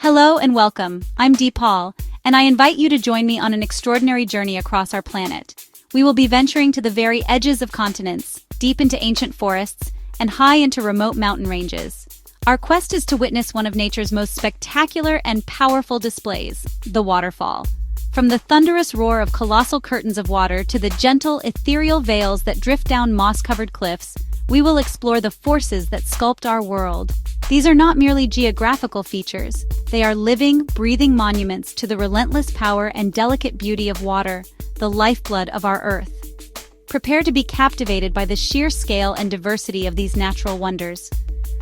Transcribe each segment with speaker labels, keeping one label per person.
Speaker 1: Hello and welcome. I'm Deepal, and I invite you to join me on an extraordinary journey across our planet. We will be venturing to the very edges of continents, deep into ancient forests, and high into remote mountain ranges. Our quest is to witness one of nature's most spectacular and powerful displays, the waterfall. From the thunderous roar of colossal curtains of water to the gentle, ethereal veils that drift down moss-covered cliffs, we will explore the forces that sculpt our world. These are not merely geographical features, they are living, breathing monuments to the relentless power and delicate beauty of water, the lifeblood of our Earth. Prepare to be captivated by the sheer scale and diversity of these natural wonders.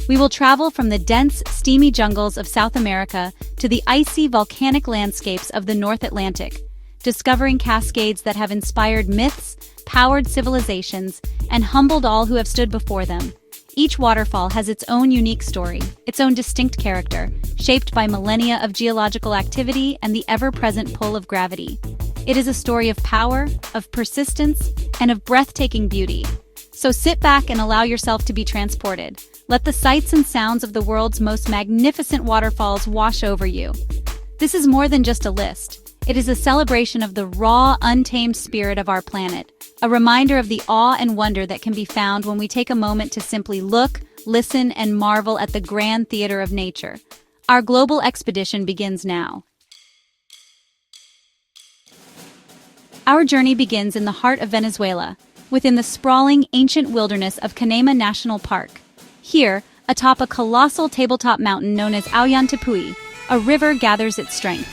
Speaker 1: We will travel from the dense, steamy jungles of South America to the icy, volcanic landscapes of the North Atlantic, discovering cascades that have inspired myths, powered civilizations, and humbled all who have stood before them. Each waterfall has its own unique story, its own distinct character, shaped by millennia of geological activity and the ever-present pull of gravity. It is a story of power, of persistence, and of breathtaking beauty. So sit back and allow yourself to be transported. Let the sights and sounds of the world's most magnificent waterfalls wash over you. This is more than just a list. It is a celebration of the raw, untamed spirit of our planet, a reminder of the awe and wonder that can be found when we take a moment to simply look, listen, and marvel at the grand theater of nature. Our global expedition begins now. Our journey begins in the heart of Venezuela, within the sprawling, ancient wilderness of Canema National Park. Here, atop a colossal tabletop mountain known as Ollantaytambo, a river gathers its strength.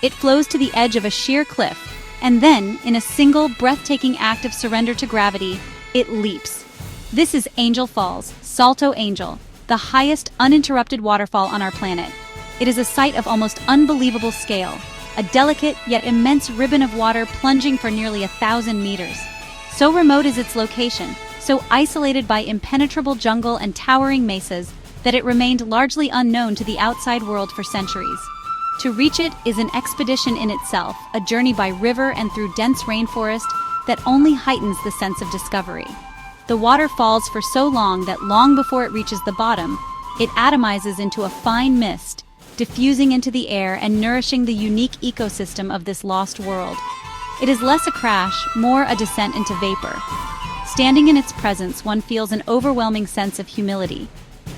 Speaker 1: It flows to the edge of a sheer cliff, and then, in a single, breathtaking act of surrender to gravity, it leaps. This is Angel Falls, Salto Angel, the highest uninterrupted waterfall on our planet. It is a sight of almost unbelievable scale, a delicate yet immense ribbon of water plunging for nearly 1,000 meters. So remote is its location, so isolated by impenetrable jungle and towering mesas, that it remained largely unknown to the outside world for centuries. To reach it is an expedition in itself, a journey by river and through dense rainforest that only heightens the sense of discovery. The water falls for so long that long before it reaches the bottom, it atomizes into a fine mist, diffusing into the air and nourishing the unique ecosystem of this lost world. It is less a crash, more a descent into vapor. Standing in its presence, one feels an overwhelming sense of humility.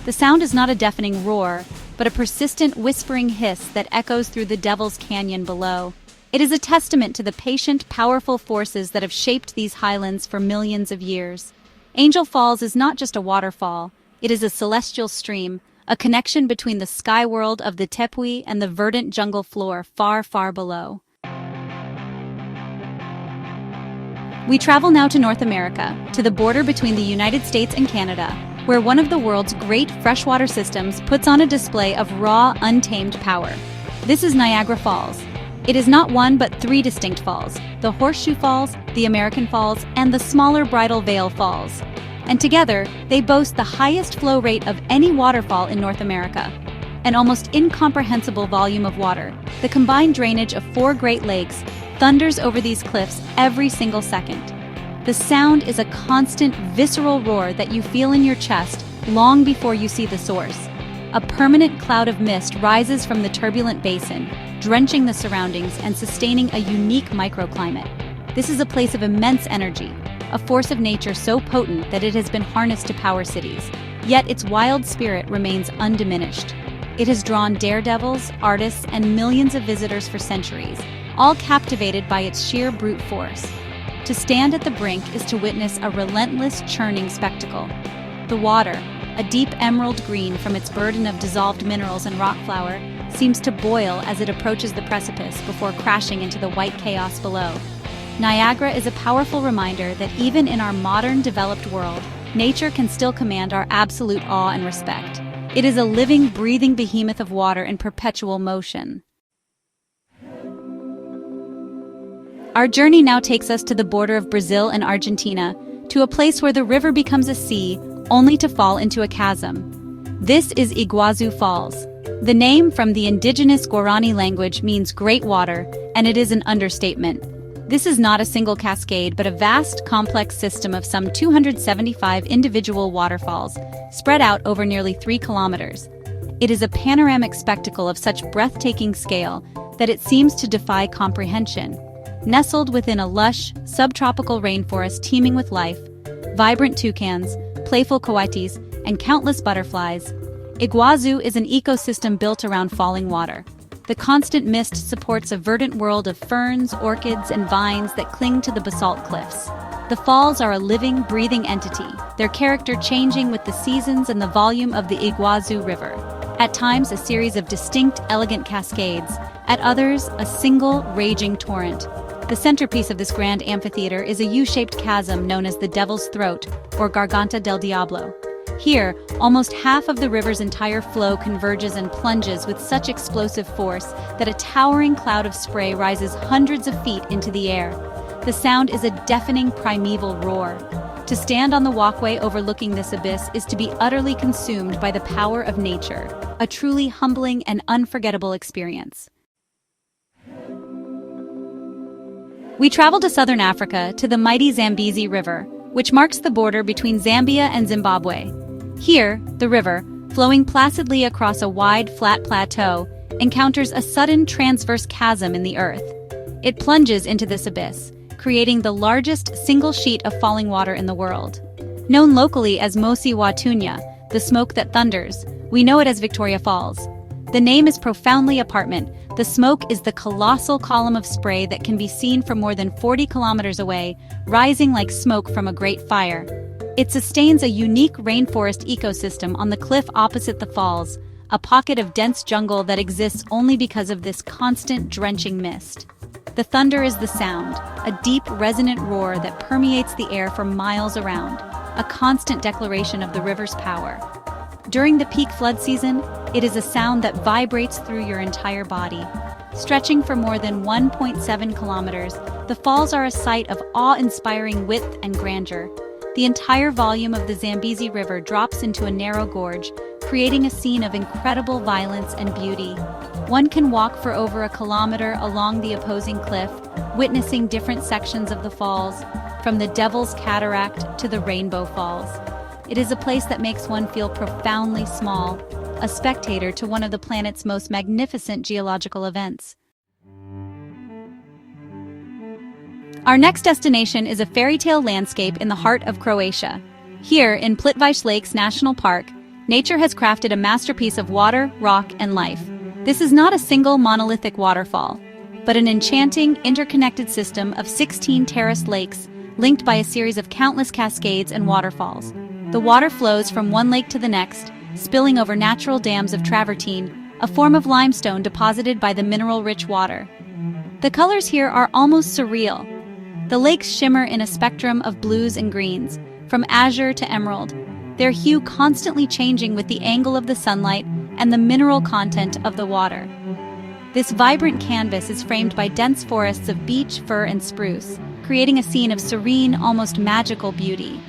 Speaker 1: The sound is not a deafening roar, but a persistent whispering hiss that echoes through the Devil's Canyon below. It is a testament to the patient, powerful forces that have shaped these highlands for millions of years. Angel Falls is not just a waterfall, it is a celestial stream, a connection between the sky world of the Tepuy and the verdant jungle floor far, far below. We travel now to North America, to the border between the United States and Canada, where one of the world's great freshwater systems puts on a display of raw, untamed power. This is Niagara Falls. It is not one but three distinct falls: the Horseshoe Falls, the American Falls, and the smaller Bridal Veil Falls. And together, they boast the highest flow rate of any waterfall in North America. An almost incomprehensible volume of water, the combined drainage of 4 Great Lakes, thunders over these cliffs every single second. The sound is a constant, visceral roar that you feel in your chest long before you see the source. A permanent cloud of mist rises from the turbulent basin, drenching the surroundings and sustaining a unique microclimate. This is a place of immense energy, a force of nature so potent that it has been harnessed to power cities. Yet its wild spirit remains undiminished. It has drawn daredevils, artists, and millions of visitors for centuries, all captivated by its sheer brute force. To stand at the brink is to witness a relentless, churning spectacle. The water, a deep emerald green from its burden of dissolved minerals and rock flour, seems to boil as it approaches the precipice before crashing into the white chaos below. Niagara is a powerful reminder that even in our modern, developed world, nature can still command our absolute awe and respect. It is a living, breathing behemoth of water in perpetual motion. Our journey now takes us to the border of Brazil and Argentina, to a place where the river becomes a sea, only to fall into a chasm. This is Iguazu Falls. The name, from the indigenous Guarani language, means great water, and it is an understatement. This is not a single cascade, but a vast, complex system of some 275 individual waterfalls, spread out over nearly 3 kilometers. It is a panoramic spectacle of such breathtaking scale that it seems to defy comprehension. Nestled within a lush, subtropical rainforest teeming with life, vibrant toucans, playful coatis, and countless butterflies, Iguazu is an ecosystem built around falling water. The constant mist supports a verdant world of ferns, orchids, and vines that cling to the basalt cliffs. The falls are a living, breathing entity, their character changing with the seasons and the volume of the Iguazu River. At times, a series of distinct, elegant cascades. At others, a single, raging torrent. The centerpiece of this grand amphitheater is a U-shaped chasm known as the Devil's Throat, or Garganta del Diablo. Here, almost half of the river's entire flow converges and plunges with such explosive force that a towering cloud of spray rises hundreds of feet into the air. The sound is a deafening primeval roar. To stand on the walkway overlooking this abyss is to be utterly consumed by the power of nature, a truly humbling and unforgettable experience. We travel to southern Africa to the mighty Zambezi River, which marks the border between Zambia and Zimbabwe. Here, the river, flowing placidly across a wide, flat plateau, encounters a sudden transverse chasm in the earth. It plunges into this abyss, creating the largest single sheet of falling water in the world. Known locally as Mosi Watunya, the smoke that thunders, we know it as Victoria Falls. The name is profoundly apparent. The smoke is the colossal column of spray that can be seen from more than 40 kilometers away, rising like smoke from a great fire. It sustains a unique rainforest ecosystem on the cliff opposite the falls, a pocket of dense jungle that exists only because of this constant drenching mist. The thunder is the sound, a deep, resonant roar that permeates the air for miles around, a constant declaration of the river's power. During the peak flood season, it is a sound that vibrates through your entire body. Stretching for more than 1.7 kilometers, the falls are a sight of awe-inspiring width and grandeur. The entire volume of the Zambezi River drops into a narrow gorge, creating a scene of incredible violence and beauty. One can walk for over a kilometer along the opposing cliff, witnessing different sections of the falls, from the Devil's Cataract to the Rainbow Falls. It is a place that makes one feel profoundly small, a spectator to one of the planet's most magnificent geological events. Our next destination is a fairy tale landscape in the heart of Croatia. Here, in Plitvice Lakes National Park, nature has crafted a masterpiece of water, rock, and life. This is not a single monolithic waterfall, but an enchanting, interconnected system of 16 terraced lakes linked by a series of countless cascades and waterfalls. The water flows from one lake to the next, spilling over natural dams of travertine, a form of limestone deposited by the mineral-rich water. The colors here are almost surreal. The lakes shimmer in a spectrum of blues and greens, from azure to emerald, their hue constantly changing with the angle of the sunlight and the mineral content of the water. This vibrant canvas is framed by dense forests of beech, fir, and spruce, creating a scene of serene, almost magical beauty.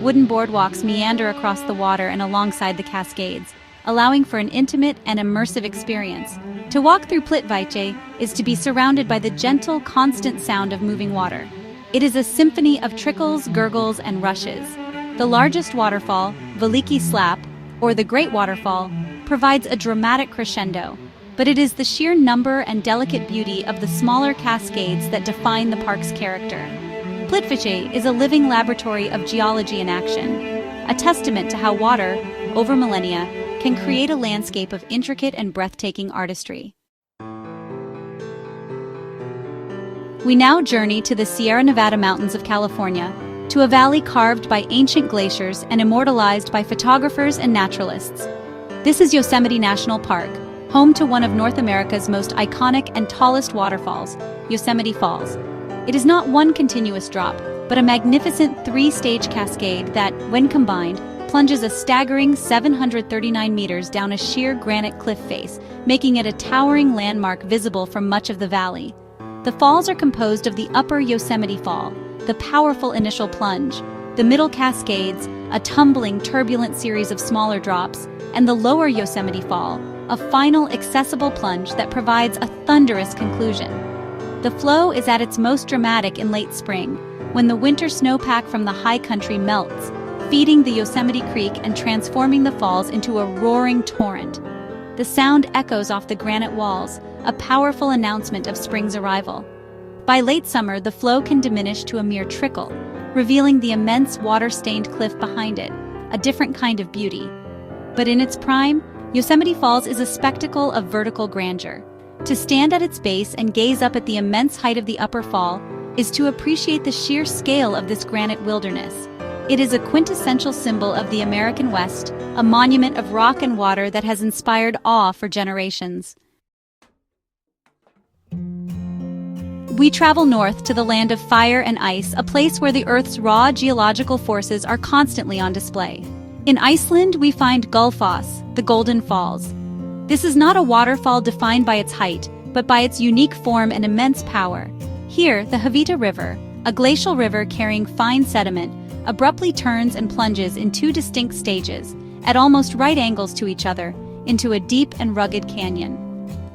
Speaker 1: Wooden boardwalks meander across the water and alongside the cascades, allowing for an intimate and immersive experience. To walk through Plitvice is to be surrounded by the gentle, constant sound of moving water. It is a symphony of trickles, gurgles, and rushes. The largest waterfall, Valiki Slap, or the Great Waterfall, provides a dramatic crescendo, but it is the sheer number and delicate beauty of the smaller cascades that define the park's character. Plitvice is a living laboratory of geology in action, a testament to how water, over millennia, can create a landscape of intricate and breathtaking artistry. We now journey to the Sierra Nevada mountains of California, to a valley carved by ancient glaciers and immortalized by photographers and naturalists. This is Yosemite National Park, home to one of North America's most iconic and tallest waterfalls, Yosemite Falls. It is not one continuous drop, but a magnificent three-stage cascade that, when combined, plunges a staggering 739 meters down a sheer granite cliff face, making it a towering landmark visible from much of the valley. The falls are composed of the upper Yosemite Fall, the powerful initial plunge, the middle cascades, a tumbling, turbulent series of smaller drops, and the lower Yosemite Fall, a final accessible plunge that provides a thunderous conclusion. The flow is at its most dramatic in late spring, when the winter snowpack from the high country melts, feeding the Yosemite Creek and transforming the falls into a roaring torrent. The sound echoes off the granite walls, a powerful announcement of spring's arrival. By late summer, the flow can diminish to a mere trickle, revealing the immense water-stained cliff behind it, a different kind of beauty. But in its prime, Yosemite Falls is a spectacle of vertical grandeur. To stand at its base and gaze up at the immense height of the upper fall is to appreciate the sheer scale of this granite wilderness. It is a quintessential symbol of the American West, a monument of rock and water that has inspired awe for generations. We travel north to the land of fire and ice, a place where the Earth's raw geological forces are constantly on display. In Iceland, we find Gullfoss, the Golden Falls. This is not a waterfall defined by its height, but by its unique form and immense power. Here, the Havita River, a glacial river carrying fine sediment, abruptly turns and plunges in two distinct stages, at almost right angles to each other, into a deep and rugged canyon.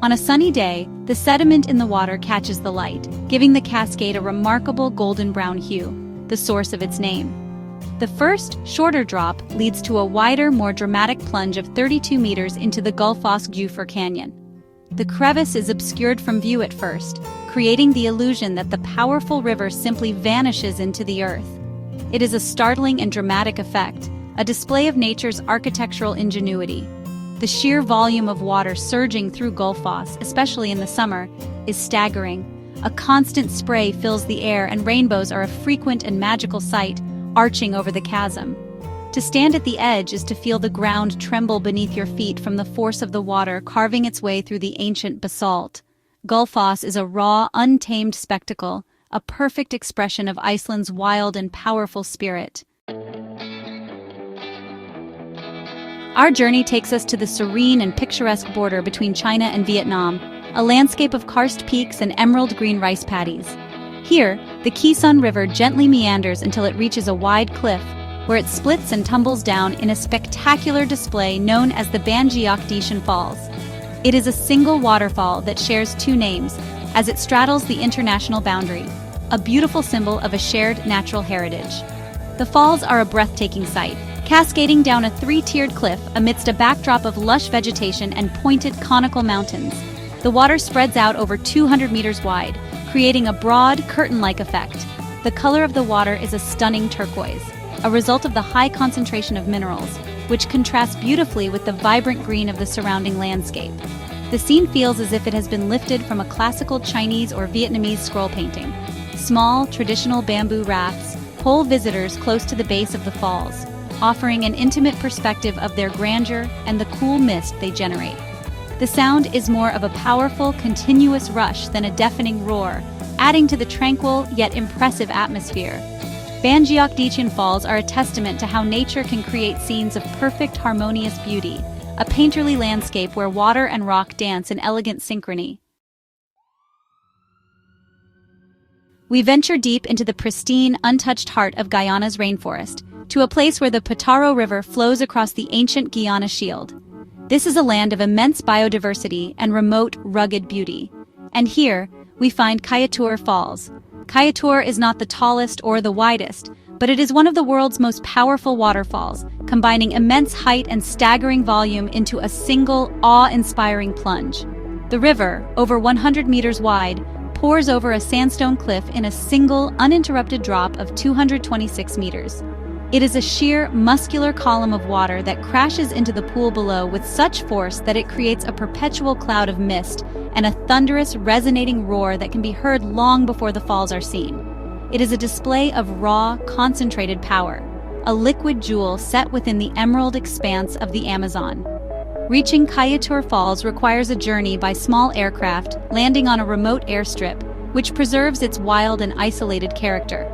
Speaker 1: On a sunny day, the sediment in the water catches the light, giving the cascade a remarkable golden-brown hue, the source of its name. The first, shorter drop leads to a wider, more dramatic plunge of 32 meters into the Gullfoss Gjufer Canyon. The crevice is obscured from view at first, creating the illusion that the powerful river simply vanishes into the earth. It is a startling and dramatic effect, a display of nature's architectural ingenuity. The sheer volume of water surging through Gullfoss, especially in the summer, is staggering. A constant spray fills the air, and rainbows are a frequent and magical sight, arching over the chasm. To stand at the edge is to feel the ground tremble beneath your feet from the force of the water carving its way through the ancient basalt. Gullfoss is a raw, untamed spectacle, a perfect expression of Iceland's wild and powerful spirit. Our journey takes us to the serene and picturesque border between China and Vietnam, a landscape of karst peaks and emerald-green rice paddies. Here, the Khe River gently meanders until it reaches a wide cliff, where it splits and tumbles down in a spectacular display known as the Banji Falls. It is a single waterfall that shares two names, as it straddles the international boundary, a beautiful symbol of a shared natural heritage. The falls are a breathtaking sight, cascading down a three-tiered cliff amidst a backdrop of lush vegetation and pointed conical mountains. The water spreads out over 200 meters wide, creating a broad, curtain-like effect. The color of the water is a stunning turquoise, a result of the high concentration of minerals, which contrasts beautifully with the vibrant green of the surrounding landscape. The scene feels as if it has been lifted from a classical Chinese or Vietnamese scroll painting. Small, traditional bamboo rafts pull visitors close to the base of the falls, offering an intimate perspective of their grandeur and the cool mist they generate. The sound is more of a powerful, continuous rush than a deafening roar, adding to the tranquil yet impressive atmosphere. Banji Falls are a testament to how nature can create scenes of perfect, harmonious beauty, a painterly landscape where water and rock dance in elegant synchrony. We venture deep into the pristine, untouched heart of Guyana's rainforest, to a place where the Pataro River flows across the ancient Guyana Shield. This is a land of immense biodiversity and remote, rugged beauty. And here, we find Kayatur Falls. Kayatur is not the tallest or the widest, but it is one of the world's most powerful waterfalls, combining immense height and staggering volume into a single, awe-inspiring plunge. The river, over 100 meters wide, pours over a sandstone cliff in a single, uninterrupted drop of 226 meters. It is a sheer, muscular column of water that crashes into the pool below with such force that it creates a perpetual cloud of mist and a thunderous, resonating roar that can be heard long before the falls are seen. It is a display of raw, concentrated power, a liquid jewel set within the emerald expanse of the Amazon. Reaching Kayatur Falls requires a journey by small aircraft landing on a remote airstrip, which preserves its wild and isolated character.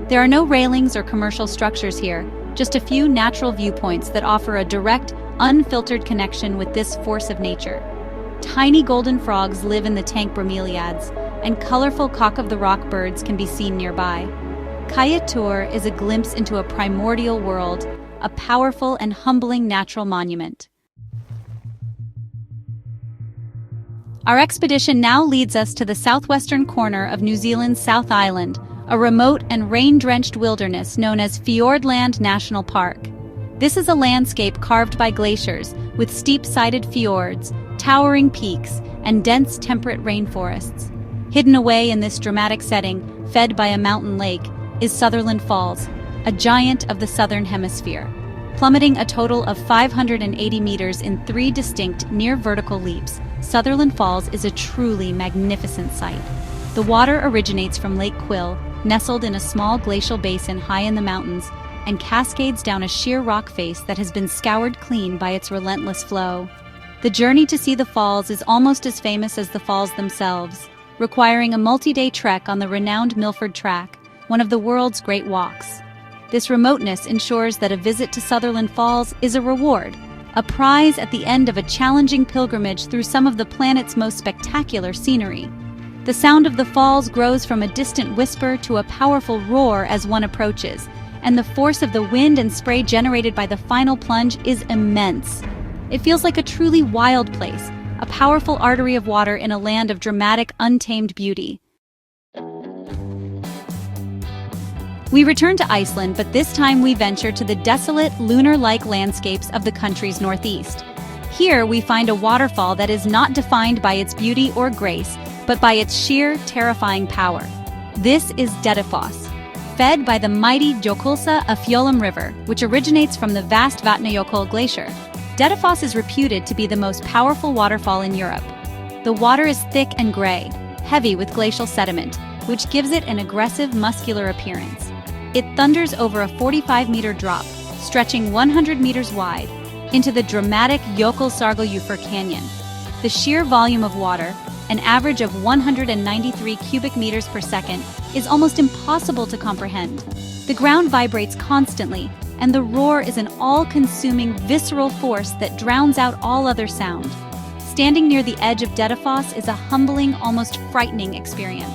Speaker 1: There are no railings or commercial structures here, just a few natural viewpoints that offer a direct, unfiltered connection with this force of nature. Tiny golden frogs live in the tank bromeliads, and colorful cock-of-the-rock birds can be seen nearby. Kayatur is a glimpse into a primordial world, a powerful and humbling natural monument. Our expedition now leads us to the southwestern corner of New Zealand's South Island, a remote and rain-drenched wilderness known as Fiordland National Park. This is a landscape carved by glaciers, with steep-sided fjords, towering peaks, and dense temperate rainforests. Hidden away in this dramatic setting, fed by a mountain lake, is Sutherland Falls, a giant of the southern hemisphere. Plummeting a total of 580 meters in 3 distinct near-vertical leaps, Sutherland Falls is a truly magnificent sight. The water originates from Lake Quill, nestled in a small glacial basin high in the mountains, and cascades down a sheer rock face that has been scoured clean by its relentless flow. The journey to see the falls is almost as famous as the falls themselves, requiring a multi-day trek on the renowned Milford Track, one of the world's great walks. This remoteness ensures that a visit to Sutherland Falls is a reward, a prize at the end of a challenging pilgrimage through some of the planet's most spectacular scenery. The sound of the falls grows from a distant whisper to a powerful roar as one approaches, and the force of the wind and spray generated by the final plunge is immense. It feels like a truly wild place, a powerful artery of water in a land of dramatic, untamed beauty. We return to Iceland, but this time we venture to the desolate, lunar-like landscapes of the country's northeast. Here we find a waterfall that is not defined by its beauty or grace, but by its sheer, terrifying power. This is Dettifoss, fed by the mighty Jökulsá á Fjöllum River, which originates from the vast Vatnajökull glacier. Dettifoss is reputed to be the most powerful waterfall in Europe. The water is thick and gray, heavy with glacial sediment, which gives it an aggressive, muscular appearance. It thunders over a 45-meter drop, stretching 100 meters wide, into the dramatic Jökulsárgljúfur Canyon. The sheer volume of water, an average of 193 cubic meters per second, is almost impossible to comprehend. The ground vibrates constantly, and the roar is an all-consuming, visceral force that drowns out all other sound. Standing near the edge of Dettifoss is a humbling, almost frightening experience.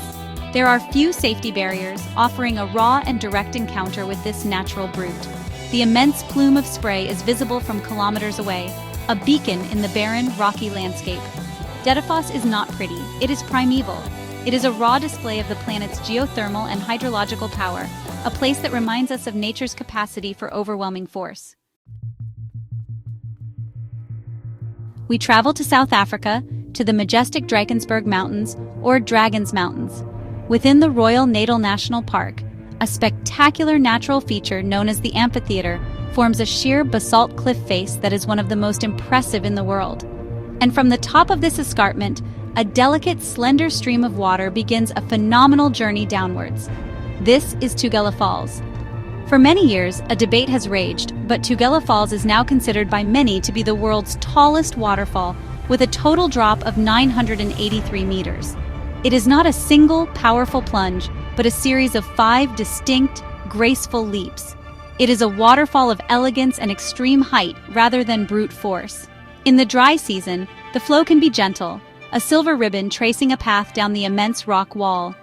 Speaker 1: There are few safety barriers, offering a raw and direct encounter with this natural brute. The immense plume of spray is visible from kilometers away, a beacon in the barren, rocky landscape. Dettifoss is not pretty, it is primeval. It is a raw display of the planet's geothermal and hydrological power, a place that reminds us of nature's capacity for overwhelming force. We travel to South Africa, to the majestic Drakensberg Mountains, or Dragon's Mountains. Within the Royal Natal National Park, a spectacular natural feature known as the amphitheater forms a sheer basalt cliff face that is one of the most impressive in the world. And from the top of this escarpment, a delicate, slender stream of water begins a phenomenal journey downwards. This is Tugela Falls. For many years, a debate has raged, but Tugela Falls is now considered by many to be the world's tallest waterfall, with a total drop of 983 meters. It is not a single, powerful plunge, but a series of 5 distinct, graceful leaps. It is a waterfall of elegance and extreme height rather than brute force. In the dry season, the flow can be gentle, a silver ribbon tracing a path down the immense rock wall.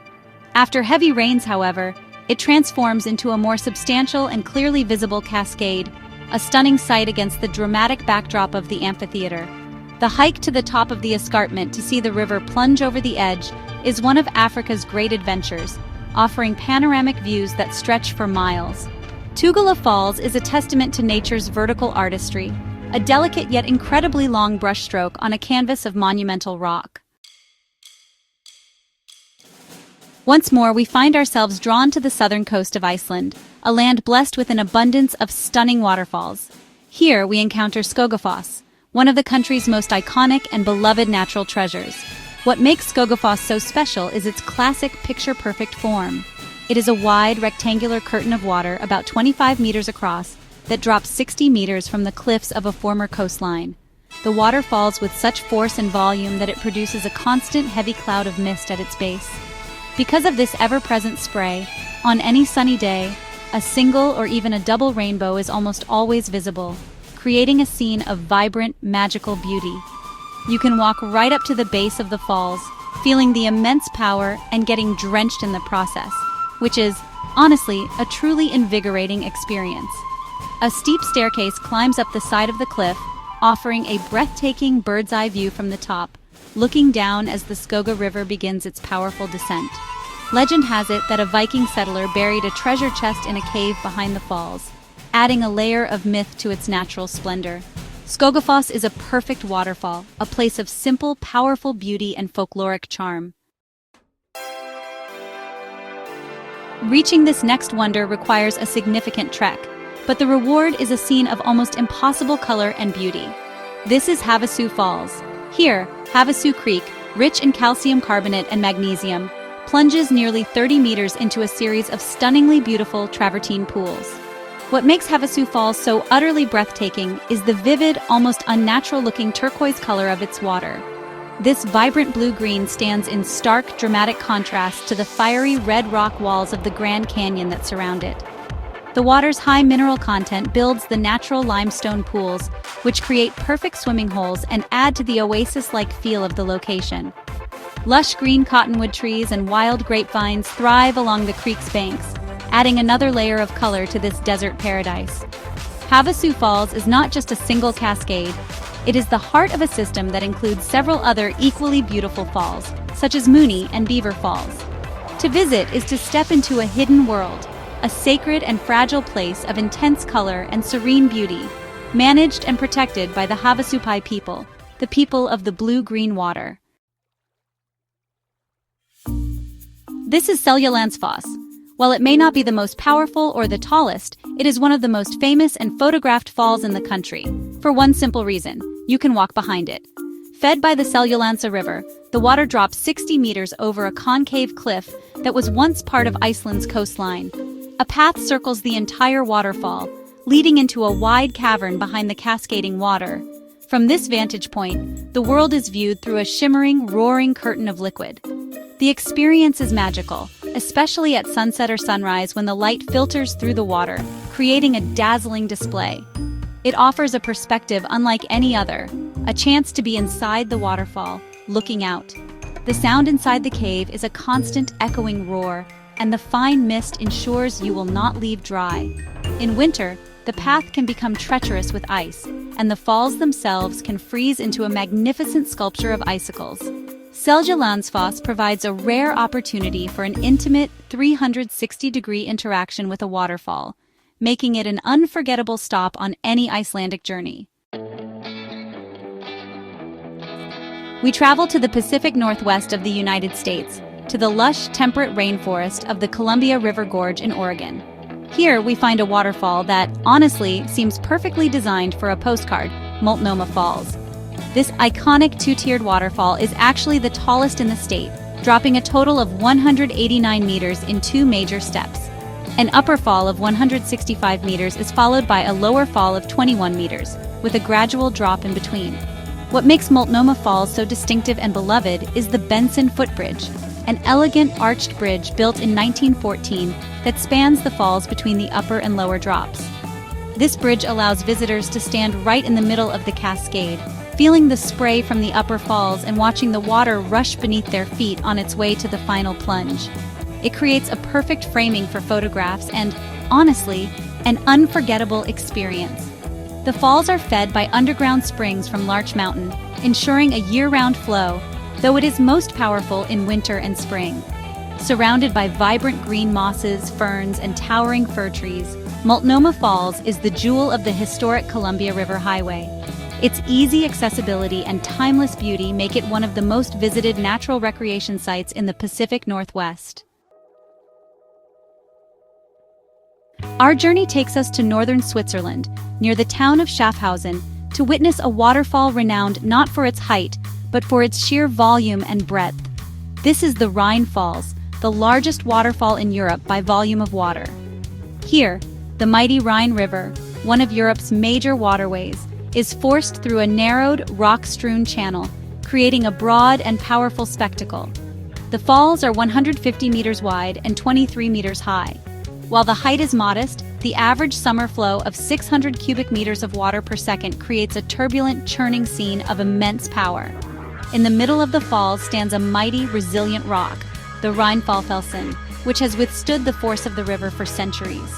Speaker 1: After heavy rains, however, it transforms into a more substantial and clearly visible cascade, a stunning sight against the dramatic backdrop of the amphitheater. The hike to the top of the escarpment to see the river plunge over the edge is one of Africa's great adventures, offering panoramic views that stretch for miles. Tugela Falls is a testament to nature's vertical artistry, a delicate yet incredibly long brushstroke on a canvas of monumental rock. Once more, we find ourselves drawn to the southern coast of Iceland, a land blessed with an abundance of stunning waterfalls. Here, we encounter Skogafoss, one of the country's most iconic and beloved natural treasures. What makes Skogafoss so special is its classic picture-perfect form. It is a wide, rectangular curtain of water about 25 meters across that drops 60 meters from the cliffs of a former coastline. The water falls with such force and volume that it produces a constant heavy cloud of mist at its base. Because of this ever-present spray, on any sunny day, a single or even a double rainbow is almost always visible, creating a scene of vibrant, magical beauty. You can walk right up to the base of the falls, feeling the immense power and getting drenched in the process, which is, honestly, a truly invigorating experience. A steep staircase climbs up the side of the cliff, offering a breathtaking bird's-eye view from the top, looking down as the Skoga River begins its powerful descent. Legend has it that a Viking settler buried a treasure chest in a cave behind the falls, adding a layer of myth to its natural splendor. Skogafoss is a perfect waterfall, a place of simple, powerful beauty and folkloric charm. Reaching this next wonder requires a significant trek, but the reward is a scene of almost impossible color and beauty. This is Havasu Falls. Here, Havasu Creek, rich in calcium carbonate and magnesium, plunges nearly 30 meters into a series of stunningly beautiful travertine pools. What makes Havasu Falls so utterly breathtaking is the vivid, almost unnatural-looking turquoise color of its water. This vibrant blue-green stands in stark, dramatic contrast to the fiery red rock walls of the Grand Canyon that surround it. The water's high mineral content builds the natural limestone pools, which create perfect swimming holes and add to the oasis-like feel of the location. Lush green cottonwood trees and wild grapevines thrive along the creek's banks, adding another layer of color to this desert paradise. Havasu Falls is not just a single cascade, it is the heart of a system that includes several other equally beautiful falls, such as Mooney and Beaver Falls. To visit is to step into a hidden world, a sacred and fragile place of intense color and serene beauty, managed and protected by the Havasupai people, the people of the blue-green water. This is Seljalandsfoss. While it may not be the most powerful or the tallest, it is one of the most famous and photographed falls in the country. For one simple reason, you can walk behind it. Fed by the Seljalandsá River, the water drops 60 meters over a concave cliff that was once part of Iceland's coastline. A path circles the entire waterfall, leading into a wide cavern behind the cascading water. From this vantage point, the world is viewed through a shimmering, roaring curtain of liquid. The experience is magical, especially at sunset or sunrise when the light filters through the water, creating a dazzling display. It offers a perspective unlike any other, a chance to be inside the waterfall, looking out. The sound inside the cave is a constant echoing roar, and the fine mist ensures you will not leave dry. In winter, the path can become treacherous with ice, and the falls themselves can freeze into a magnificent sculpture of icicles. Seljalandsfoss provides a rare opportunity for an intimate 360-degree interaction with a waterfall, making it an unforgettable stop on any Icelandic journey. We travel to the Pacific Northwest of the United States, to the lush, temperate rainforest of the Columbia River Gorge in Oregon. Here, we find a waterfall that, honestly, seems perfectly designed for a postcard, Multnomah Falls. This iconic two-tiered waterfall is actually the tallest in the state, dropping a total of 189 meters in two major steps. An upper fall of 165 meters is followed by a lower fall of 21 meters, with a gradual drop in between. What makes Multnomah Falls so distinctive and beloved is the Benson Footbridge, an elegant arched bridge built in 1914 that spans the falls between the upper and lower drops. This bridge allows visitors to stand right in the middle of the cascade, feeling the spray from the upper falls and watching the water rush beneath their feet on its way to the final plunge. It creates a perfect framing for photographs and, honestly, an unforgettable experience. The falls are fed by underground springs from Larch Mountain, ensuring a year-round flow, though it is most powerful in winter and spring. Surrounded by vibrant green mosses, ferns, and towering fir trees, Multnomah Falls is the jewel of the historic Columbia River Highway. Its easy accessibility and timeless beauty make it one of the most visited natural recreation sites in the Pacific Northwest. Our journey takes us to northern Switzerland, near the town of Schaffhausen, to witness a waterfall renowned not for its height, but for its sheer volume and breadth. This is the Rhine Falls, the largest waterfall in Europe by volume of water. Here, the mighty Rhine River, one of Europe's major waterways, is forced through a narrowed, rock-strewn channel, creating a broad and powerful spectacle. The falls are 150 meters wide and 23 meters high. While the height is modest, the average summer flow of 600 cubic meters of water per second creates a turbulent, churning scene of immense power. In the middle of the falls stands a mighty, resilient rock, the Rheinfallfelsen, which has withstood the force of the river for centuries.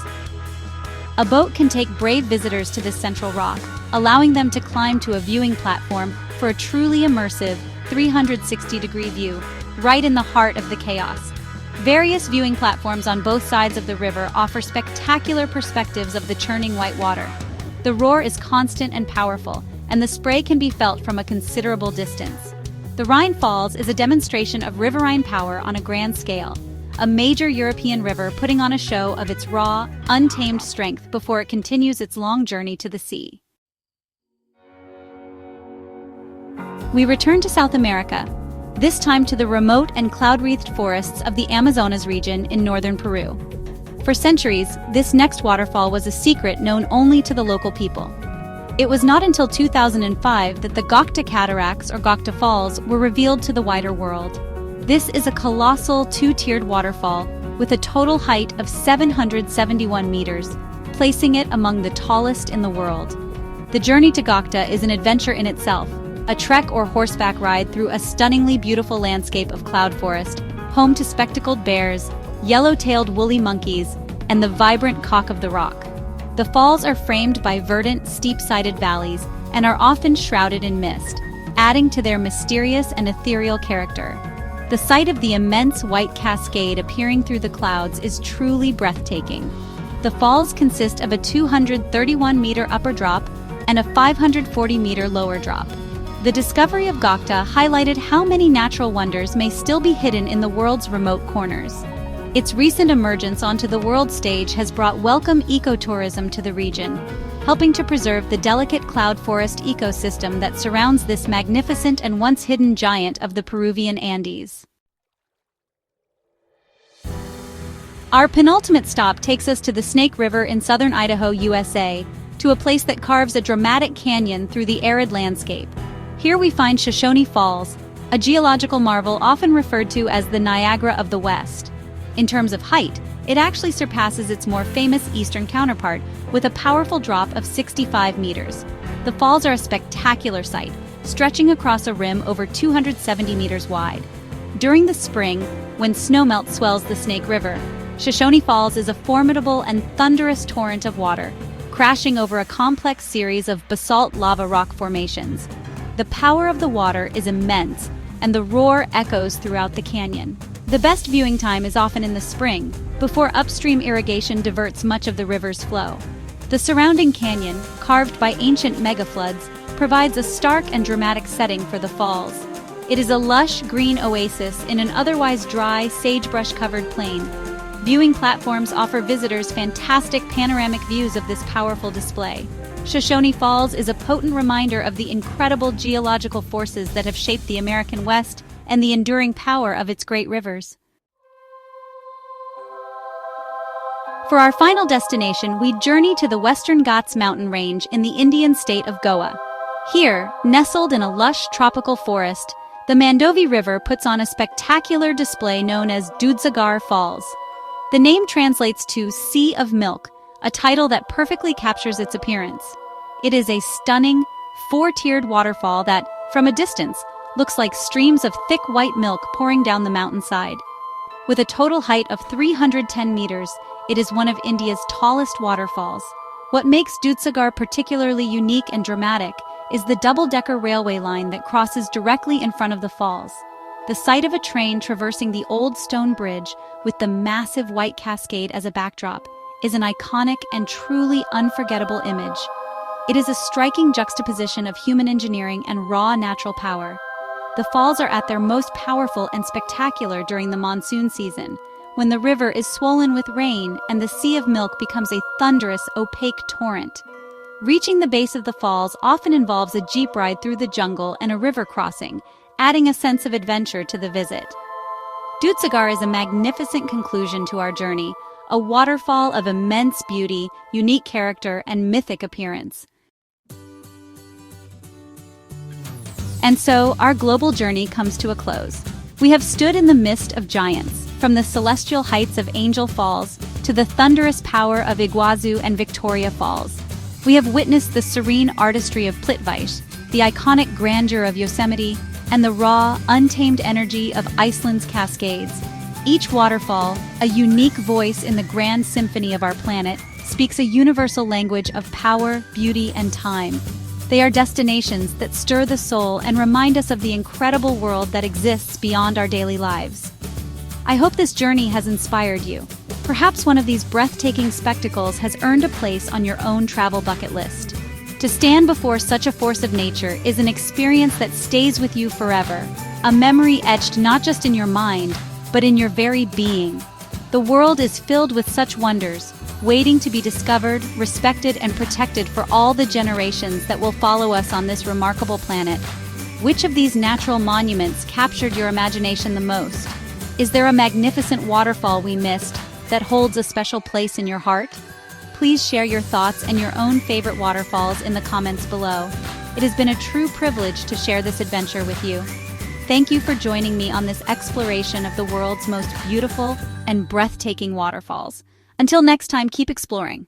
Speaker 1: A boat can take brave visitors to this central rock, allowing them to climb to a viewing platform for a truly immersive 360-degree view, right in the heart of the chaos. Various viewing platforms on both sides of the river offer spectacular perspectives of the churning white water. The roar is constant and powerful, and the spray can be felt from a considerable distance. The Rhine Falls is a demonstration of riverine power on a grand scale, a major European river putting on a show of its raw, untamed strength before it continues its long journey to the sea. We return to South America, this time to the remote and cloud-wreathed forests of the Amazonas region in northern Peru. For centuries, this next waterfall was a secret known only to the local people. It was not until 2005 that the Gokta Cataracts or Gokta Falls were revealed to the wider world. This is a colossal two-tiered waterfall with a total height of 771 meters, placing it among the tallest in the world. The journey to Gokta is an adventure in itself, a trek or horseback ride through a stunningly beautiful landscape of cloud forest, home to spectacled bears, yellow-tailed woolly monkeys, and the vibrant cock of the rock. The falls are framed by verdant, steep-sided valleys and are often shrouded in mist, adding to their mysterious and ethereal character. The sight of the immense white cascade appearing through the clouds is truly breathtaking. The falls consist of a 231-meter upper drop and a 540-meter lower drop. The discovery of Gokta highlighted how many natural wonders may still be hidden in the world's remote corners. Its recent emergence onto the world stage has brought welcome ecotourism to the region, helping to preserve the delicate cloud forest ecosystem that surrounds this magnificent and once hidden giant of the Peruvian Andes. Our penultimate stop takes us to the Snake River in southern Idaho, USA, to a place that carves a dramatic canyon through the arid landscape. Here we find Shoshone Falls, a geological marvel often referred to as the Niagara of the West. In terms of height, it actually surpasses its more famous eastern counterpart, with a powerful drop of 65 meters. The falls are a spectacular sight, stretching across a rim over 270 meters wide. During the spring, when snowmelt swells the Snake River, Shoshone Falls is a formidable and thunderous torrent of water, crashing over a complex series of basalt lava rock formations. The power of the water is immense, and the roar echoes throughout the canyon. The best viewing time is often in the spring, before upstream irrigation diverts much of the river's flow. The surrounding canyon, carved by ancient megafloods, provides a stark and dramatic setting for the falls. It is a lush, green oasis in an otherwise dry, sagebrush-covered plain. Viewing platforms offer visitors fantastic panoramic views of this powerful display. Shoshone Falls is a potent reminder of the incredible geological forces that have shaped the American West and the enduring power of its great rivers. For our final destination, we journey to the Western Ghats mountain range in the Indian state of Goa. Here, nestled in a lush tropical forest, the Mandovi River puts on a spectacular display known as Dudhsagar Falls. The name translates to Sea of Milk, a title that perfectly captures its appearance. It is a stunning, four-tiered waterfall that, from a distance, looks like streams of thick white milk pouring down the mountainside. With a total height of 310 meters, it is one of India's tallest waterfalls. What makes Dudhsagar particularly unique and dramatic is the double-decker railway line that crosses directly in front of the falls. The sight of a train traversing the old stone bridge with the massive white cascade as a backdrop is an iconic and truly unforgettable image. It is a striking juxtaposition of human engineering and raw natural power. The falls are at their most powerful and spectacular during the monsoon season, when the river is swollen with rain and the Sea of Milk becomes a thunderous, opaque torrent. Reaching the base of the falls often involves a jeep ride through the jungle and a river crossing, adding a sense of adventure to the visit. Dudhsagar is a magnificent conclusion to our journey, a waterfall of immense beauty, unique character, and mythic appearance. And so, our global journey comes to a close. We have stood in the midst of giants, from the celestial heights of Angel Falls to the thunderous power of Iguazu and Victoria Falls. We have witnessed the serene artistry of Plitvice, the iconic grandeur of Yosemite, and the raw, untamed energy of Iceland's cascades. Each waterfall, a unique voice in the grand symphony of our planet, speaks a universal language of power, beauty, and time. They are destinations that stir the soul and remind us of the incredible world that exists beyond our daily lives. I hope this journey has inspired you. Perhaps one of these breathtaking spectacles has earned a place on your own travel bucket list. To stand before such a force of nature is an experience that stays with you forever, a memory etched not just in your mind, but in your very being. The world is filled with such wonders, waiting to be discovered, respected, and protected for all the generations that will follow us on this remarkable planet. Which of these natural monuments captured your imagination the most? Is there a magnificent waterfall we missed that holds a special place in your heart? Please share your thoughts and your own favorite waterfalls in the comments below. It has been a true privilege to share this adventure with you. Thank you for joining me on this exploration of the world's most beautiful and breathtaking waterfalls. Until next time, keep exploring.